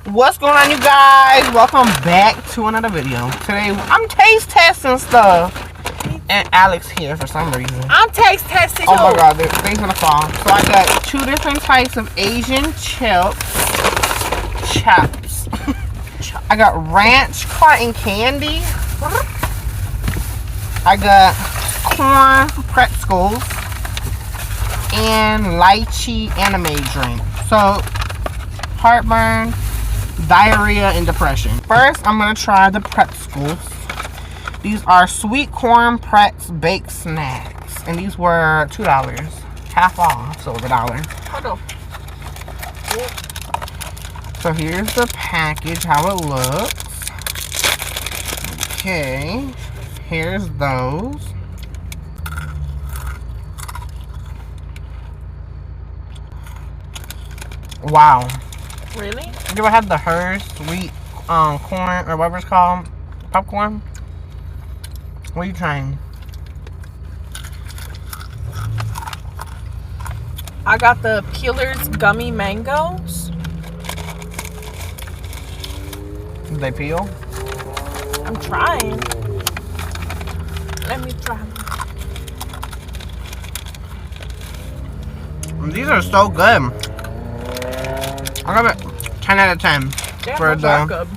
What's going on, you guys? Welcome back to another video. Today I'm taste testing stuff, and Alex here for some reason. I'm taste testing. Oh my god, things gonna fall. So I got two different types of Asian chops. I got ranch cotton candy. I got corn pretzels and lychee anime drink. So heartburn, diarrhea, and depression. First, I'm gonna try the pretzels. These are sweet corn pretz baked snacks, and these were $2, half off, so it was $1. Hold on. So here's the package, how it looks. Okay, here's those. Wow. Really? You ever had the Hers sweet corn or whatever it's called? Popcorn? What are you trying? I got the Peeler's gummy mangoes. Did they peel? I'm trying. Let me try. These are so good. I give it 10 out of 10 for the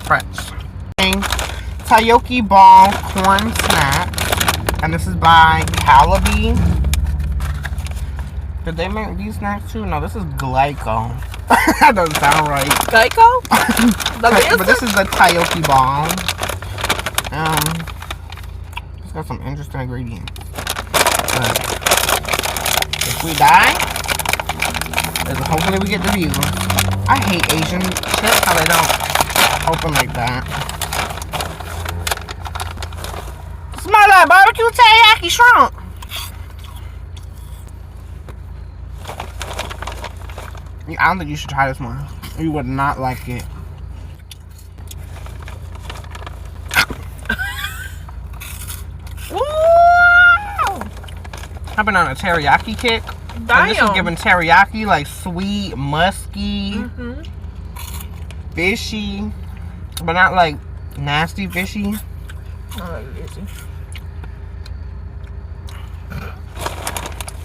pretz. Takoyaki ball corn snack, and this is by Calabi. Did they make these snacks too? No, this is Glyco. That doesn't sound right. Glyco? But this is the Takoyaki ball. It's got some interesting ingredients. But if we die, hopefully we get the view. I hate Asian chips, how they don't open like that. Smell that barbecue teriyaki shrimp. I don't think you should try this one. You would not like it. I've been on a teriyaki kick. And this is giving teriyaki like sweet, musky, fishy, but not like nasty fishy.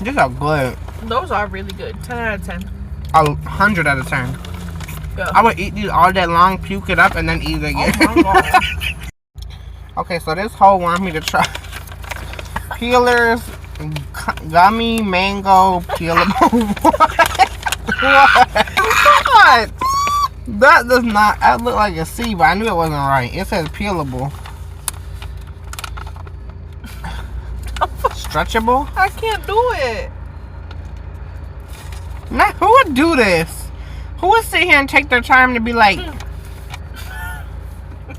These are good. Those are really good. 10 out of 10. 100 out of 10. Yeah. I would eat these all day long, puke it up, and then eat it again. Oh my God. Okay, so this whole wants me to try Peeler's gummy mango peelable. What? That does not. That looked like a C, but I knew it wasn't right. It says peelable. Stretchable? I can't do it. Now, who would do this? Who would sit here and take their time to be like,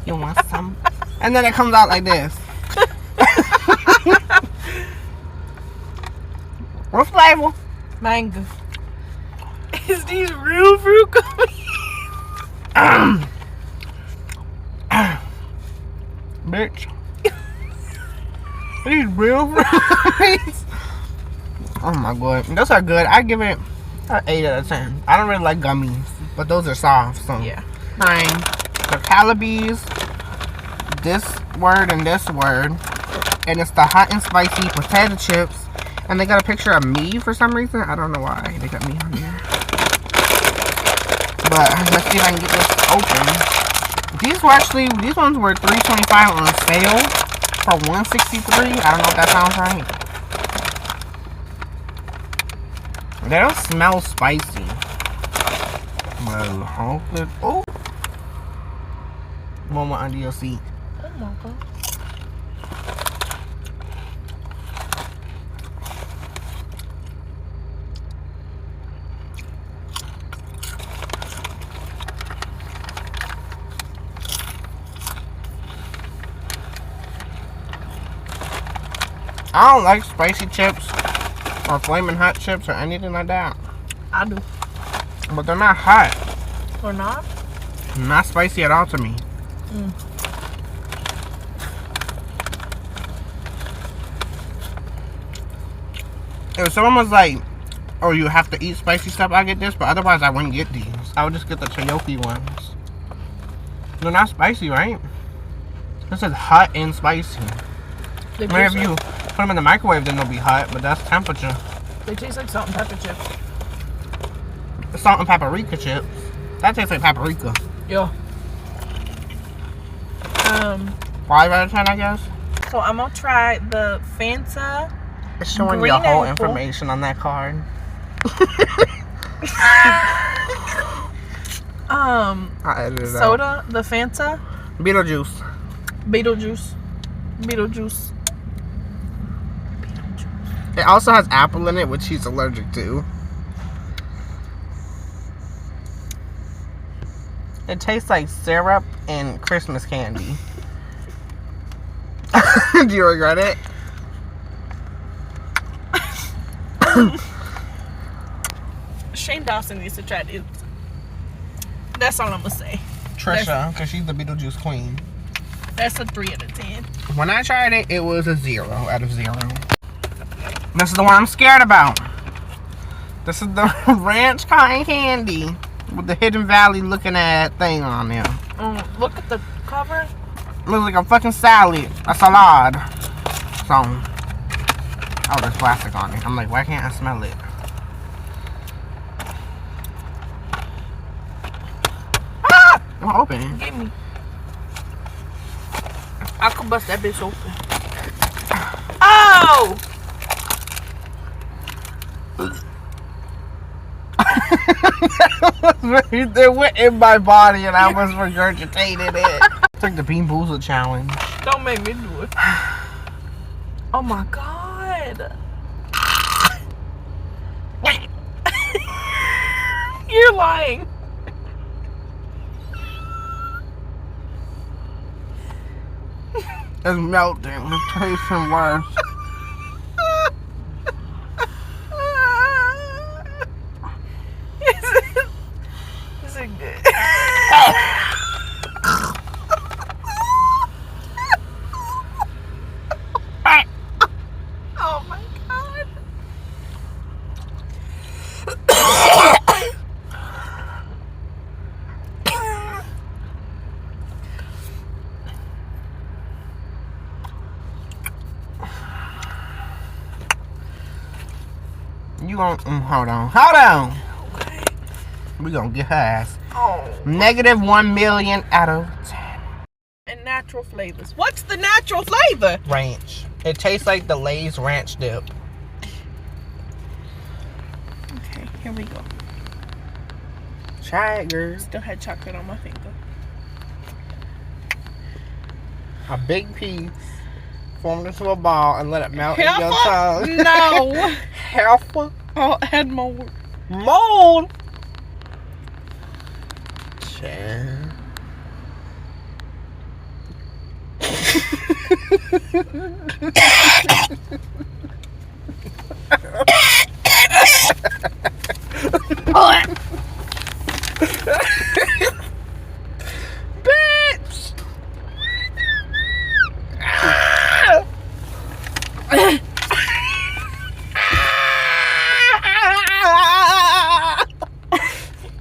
you want some? And then it comes out like this. What flavor? Mango. Is these real fruit gummies? Bitch. These real fruit gummies? Oh my God. Those are good. I give it an 8 out of 10. I don't really like gummies, but those are soft, so. Yeah. Fine. The Calabis, this word and this word. And it's the hot and spicy potato chips. And they got a picture of me for some reason. I don't know why they got me on here. But let's see if I can get this open. These ones were $3.25 on sale for $1.63. I don't know if that sounds right. They don't smell spicy. Well, hopefully. Oh! One more under your seat. Oh my God. I don't like spicy chips or flaming hot chips or anything like that. I do. But they're not hot. Or not? Not spicy at all to me. If someone was like, oh, you have to eat spicy stuff, I get this, but otherwise I wouldn't get these. juice, I would just get the chayote ones. They're not spicy, right? This is hot and spicy. Maybe if you put them in the microwave, then they'll be hot, but that's temperature. They taste like salt and pepper chips. Salt and paprika chips. That tastes like paprika. Yeah. 5 out of 10, I guess. So I'm gonna try the Fanta. It's showing green your whole apple. information on that card. I edited it out. Soda, the Fanta. Beetlejuice. Beetlejuice. It also has apple in it, which he's allergic to. It tastes like syrup and Christmas candy. Do you regret it? Shane Dawson needs to try this. That's all I'm gonna say. Trisha, because she's the Beetlejuice queen. That's a 3 out of 10. When I tried it, it was a 0 out of 0. This is the one I'm scared about. This is the ranch cotton candy with the Hidden Valley looking at thing on there. Look at the cover. Looks like a fucking salad. A salad. So, oh, there's plastic on it. I'm like, why can't I smell it? Ah! I'm open. Give me. I could bust that bitch open. Oh! It went in my body and I was regurgitating it. It's like the Bean Boozled challenge. Don't make me do it. Oh my god. You're lying. It's melting. It's tasting worse. Is it good? Oh my god. You gon' hold on. Okay. We gonna get her ass. Oh. Negative 1 million out of 10. And natural flavors. What's the natural flavor? Ranch. It tastes like the Lay's ranch dip. Okay, here we go. Try it, girl. Still had chocolate on my finger. A big piece formed into a ball and let it melt in your Helpful? tongue. No. Helpful? Oh, I had mold. Mold? Chan. Bitch!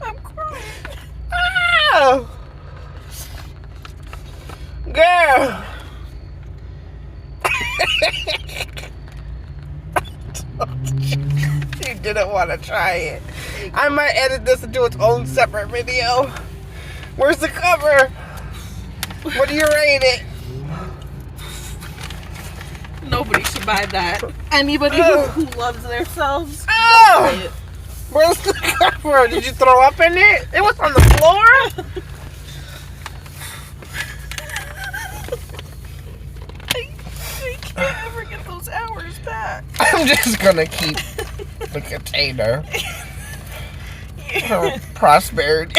I'm crying. Girl! She didn't want to try it. I might edit this into its own separate video. Where's the cover? What do you rate it? Nobody should buy that. Anybody who loves themselves. Oh! Don't buy it. Where's the cover? Did you throw up in it? It was on the floor? I can't ever get those hours back. I'm just gonna keep the container. For prosperity.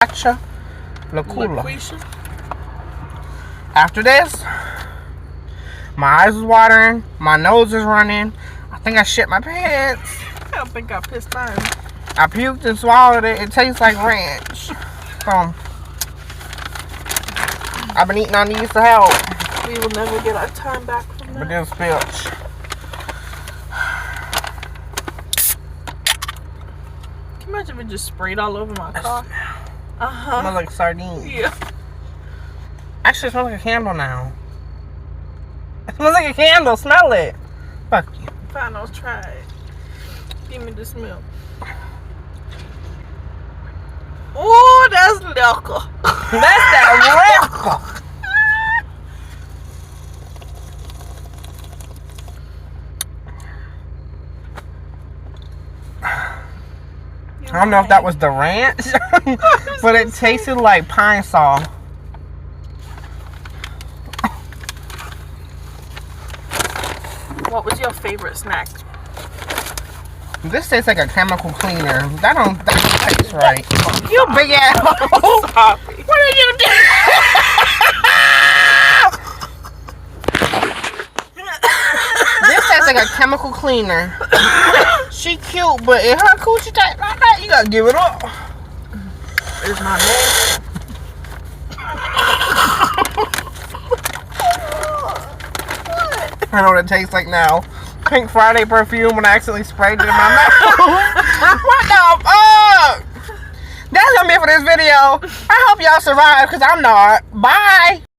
Gotcha. Lacula. LaQuisha. After this, my eyes is watering, my nose is running. I think I shit my pants. I don't think I pissed mine. I puked and swallowed it. It tastes like ranch. So, I've been eating on these to help. We will never get our time back from But that. then spilch. Can my Imagine if it just sprayed all over my car. Smells like sardines. Yeah. Actually, it smells like a candle now. It smells like a candle. Smell it. Fuck you. Fine, I'll try it. Give me the smell. Oh, that's liquor. That's that liquor. I don't know if that was the ranch, but it tasted like pine saw. What was your favorite snack? This tastes like a chemical cleaner. That don't taste right. You big ass. Sorry. What did you do? This tastes like a chemical cleaner. She cute, but in her coochie type like that, you gotta give it up. It's my name. I know what it tastes like now. Pink Friday perfume when I accidentally sprayed it in my mouth. What the fuck? That's gonna be it for this video. I hope y'all survive, because I'm not. Bye.